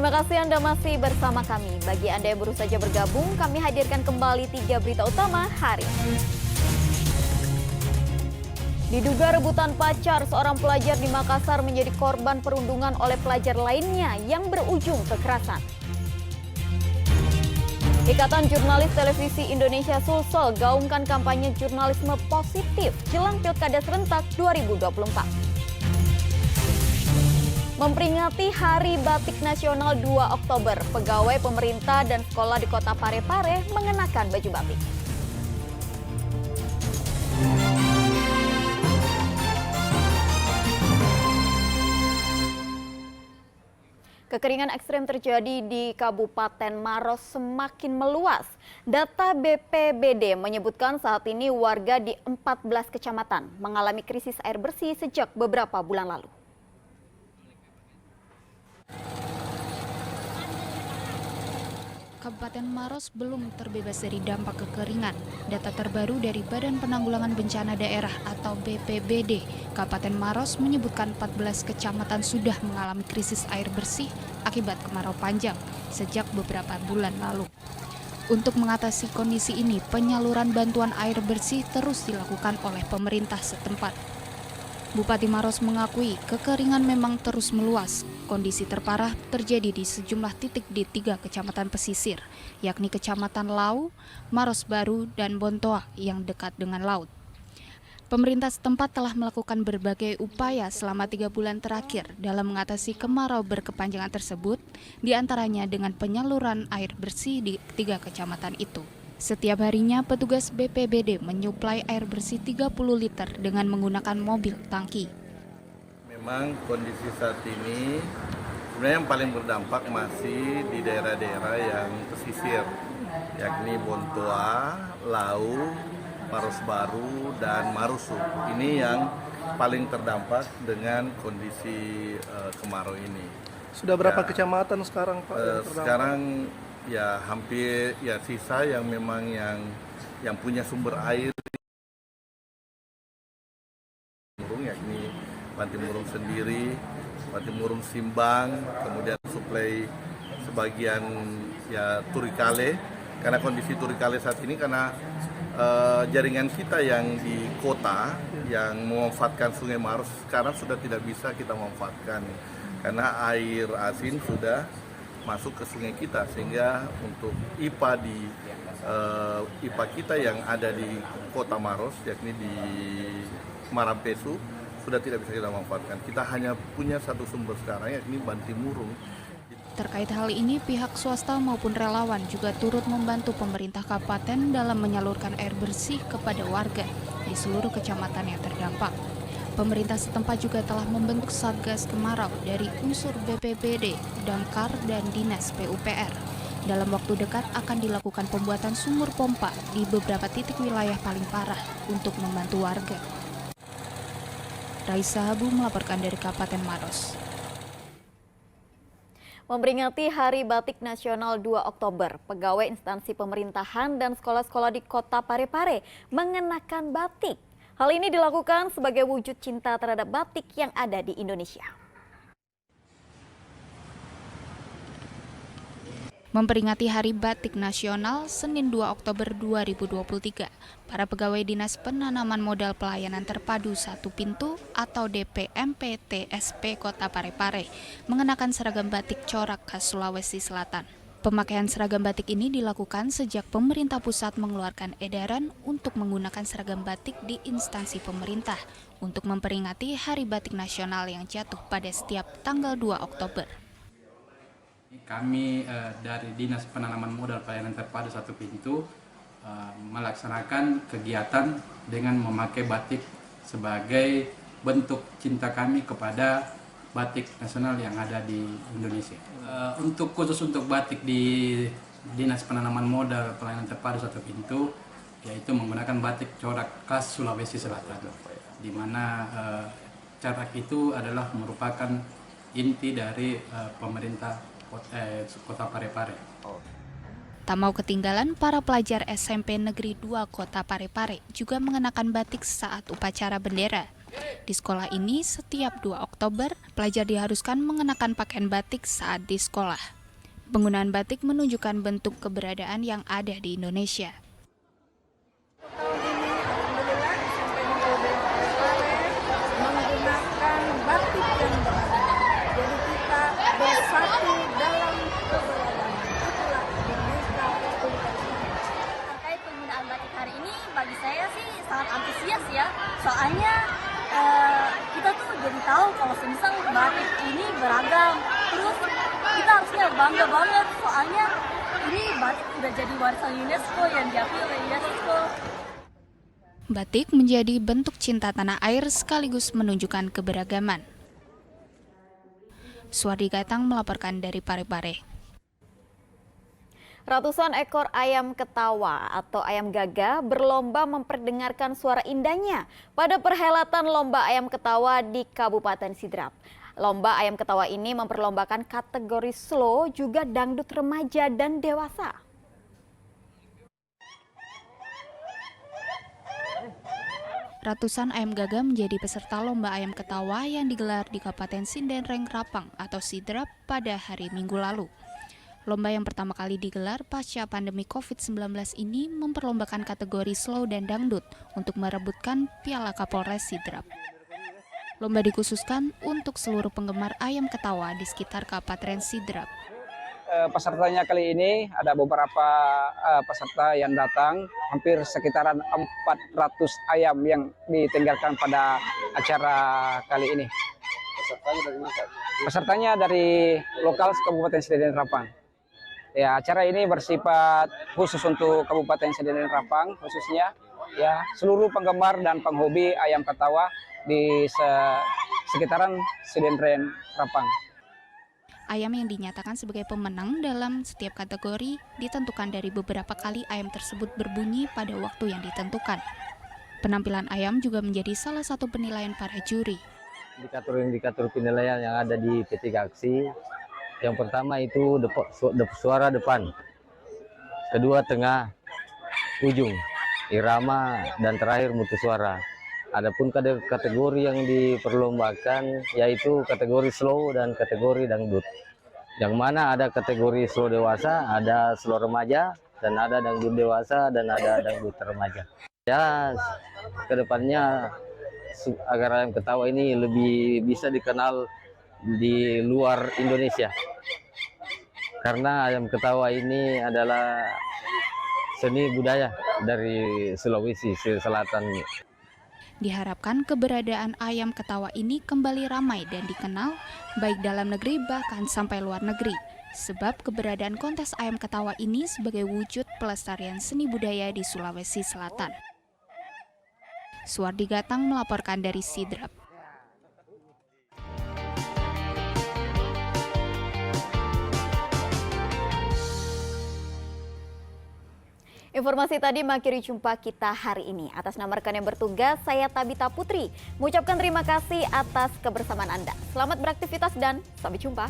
Terima kasih Anda masih bersama kami. Bagi Anda yang baru saja bergabung, kami hadirkan kembali 3 berita utama hari ini. Diduga rebutan pacar, seorang pelajar di Makassar menjadi korban perundungan oleh pelajar lainnya yang berujung kekerasan. Ikatan Jurnalis Televisi Indonesia Sulsel gaungkan kampanye jurnalisme positif jelang Pilkada Serentak 2024. Memperingati Hari Batik Nasional 2 Oktober, pegawai pemerintah dan sekolah di Kota Parepare mengenakan baju batik. Kekeringan ekstrem terjadi di Kabupaten Maros semakin meluas. Data BPBD menyebutkan saat ini warga di 14 kecamatan mengalami krisis air bersih sejak beberapa bulan lalu. Kabupaten Maros belum terbebas dari dampak kekeringan. Data terbaru dari Badan Penanggulangan Bencana Daerah atau BPBD, Kabupaten Maros menyebutkan 14 kecamatan sudah mengalami krisis air bersih akibat kemarau panjang sejak beberapa bulan lalu. Untuk mengatasi kondisi ini, penyaluran bantuan air bersih terus dilakukan oleh pemerintah setempat. Bupati Maros mengakui kekeringan memang terus meluas. Kondisi terparah terjadi di sejumlah titik di 3 kecamatan pesisir, yakni Kecamatan Lau, Maros Baru, dan Bontoa yang dekat dengan laut. Pemerintah setempat telah melakukan berbagai upaya selama 3 bulan terakhir dalam mengatasi kemarau berkepanjangan tersebut, diantaranya dengan penyaluran air bersih di 3 kecamatan itu. Setiap harinya petugas BPBD menyuplai air bersih 30 liter dengan menggunakan mobil tangki. Memang kondisi saat ini sebenarnya yang paling berdampak masih di daerah-daerah yang pesisir, yakni Bontoa, Lau, Maros Baru, dan Marusu. Ini yang paling terdampak dengan kondisi kemarau ini. Sudah berapa kecamatan sekarang, Pak? Sekarang ya hampir ya sisa yang memang yang punya sumber air, yakni Bantimurung sendiri, Bantimurung Simbang, kemudian suplai sebagian ya Turikale, karena kondisi Turikale saat ini karena jaringan kita yang di kota yang memanfaatkan Sungai Maros sekarang sudah tidak bisa kita manfaatkan karena air asin sudah masuk ke sungai kita, sehingga untuk IPA IPA kita yang ada di Kota Maros, yakni di Marampesu, sudah tidak bisa kita manfaatkan. Kita hanya punya satu sumber sekarang, yakni Bantimurung. Terkait hal ini, pihak swasta maupun relawan juga turut membantu pemerintah kabupaten dalam menyalurkan air bersih kepada warga di seluruh kecamatan yang terdampak. Pemerintah setempat juga telah membentuk Satgas Kemarau dari unsur BPBD, Damkar, dan Dinas PUPR. Dalam waktu dekat akan dilakukan pembuatan sumur pompa di beberapa titik wilayah paling parah untuk membantu warga. Raisa Habu melaporkan dari Kabupaten Maros. Memperingati Hari Batik Nasional 2 Oktober, pegawai instansi pemerintahan dan sekolah-sekolah di Kota Parepare mengenakan batik. Hal ini dilakukan sebagai wujud cinta terhadap batik yang ada di Indonesia. Memperingati Hari Batik Nasional Senin 2 Oktober 2023, para pegawai Dinas Penanaman Modal Pelayanan Terpadu Satu Pintu atau DPMP TSP Kota Parepare mengenakan seragam batik corak khas Sulawesi Selatan. Pemakaian seragam batik ini dilakukan sejak pemerintah pusat mengeluarkan edaran untuk menggunakan seragam batik di instansi pemerintah untuk memperingati Hari Batik Nasional yang jatuh pada setiap tanggal 2 Oktober. Kami dari Dinas Penanaman Modal Pelayanan Terpadu Satu Pintu melaksanakan kegiatan dengan memakai batik sebagai bentuk cinta kami kepada batik nasional yang ada di Indonesia. Khusus untuk batik di Dinas Penanaman Modal Pelayanan Terpadu Satu Pintu, yaitu menggunakan batik corak khas Sulawesi Selatan, di mana corak itu adalah merupakan inti dari pemerintah Kota Parepare. Tak mau ketinggalan, para pelajar SMP Negeri 2 Kota Parepare juga mengenakan batik saat upacara bendera. Di sekolah ini, setiap 2 Oktober, pelajar diharuskan mengenakan pakaian batik saat di sekolah. Penggunaan batik menunjukkan bentuk keberadaan yang ada di Indonesia. Tahun ini alhamdulillah sampai menggunakan batik yang beragam. Jadi kita bersatu dalam keberagaman. Itulah Indonesia Republik. Terkait penggunaan batik hari ini, bagi saya sih sangat antusias ya. Soalnya kita tuh jadi tahu kalau semisal batik ini beragam. Terus kita harusnya bangga banget soalnya ini batik udah jadi warisan UNESCO yang diakui oleh UNESCO. Batik menjadi bentuk cinta tanah air sekaligus menunjukkan keberagaman. Suwardi Gatang melaporkan dari Parepare. Ratusan ekor ayam ketawa atau ayam gagah berlomba memperdengarkan suara indahnya pada perhelatan Lomba Ayam Ketawa di Kabupaten Sidrap. Lomba Ayam Ketawa ini memperlombakan kategori slow, juga dangdut remaja dan dewasa. Ratusan ayam gagah menjadi peserta Lomba Ayam Ketawa yang digelar di Kabupaten Sindenreng Rapang atau Sidrap pada hari Minggu lalu. Lomba yang pertama kali digelar pasca pandemi COVID-19 ini memperlombakan kategori slow dan dangdut untuk merebutkan Piala Kapolres Sidrap. Lomba dikhususkan untuk seluruh penggemar ayam ketawa di sekitar Kabupaten Sidrap. Pesertanya kali ini ada beberapa peserta yang datang, hampir sekitaran 400 ayam yang ditinggalkan pada acara kali ini. Pesertanya dari mana? Pesertanya dari lokal Kabupaten Sindenreng Rapang. Ya, acara ini bersifat khusus untuk Kabupaten Sindenreng Rapang khususnya. Ya, seluruh penggemar dan penghobi ayam ketawa di sekitaran Sindenreng Rapang. Ayam yang dinyatakan sebagai pemenang dalam setiap kategori ditentukan dari beberapa kali ayam tersebut berbunyi pada waktu yang ditentukan. Penampilan ayam juga menjadi salah satu penilaian para juri. Indikator penilaian yang ada di P3 Aksi, yang pertama itu suara depan, kedua tengah, ujung, irama, dan terakhir mutu suara. Adapun kategori yang diperlombakan yaitu kategori slow dan kategori dangdut. Yang mana ada kategori slow dewasa, ada slow remaja, dan ada dangdut dewasa, dan ada dangdut remaja. Ya, kedepannya agar ayam ketawa ini lebih bisa dikenal di luar Indonesia. Karena ayam ketawa ini adalah seni budaya dari Sulawesi Selatan. Diharapkan keberadaan ayam ketawa ini kembali ramai dan dikenal baik dalam negeri bahkan sampai luar negeri. Sebab keberadaan kontes ayam ketawa ini sebagai wujud pelestarian seni budaya di Sulawesi Selatan. Suwardi Gatang melaporkan dari Sidrap. Informasi tadi mengakhiri jumpa kita hari ini. Atas nama rekan yang bertugas, saya Tabita Putri mengucapkan terima kasih atas kebersamaan Anda. Selamat beraktivitas dan sampai jumpa.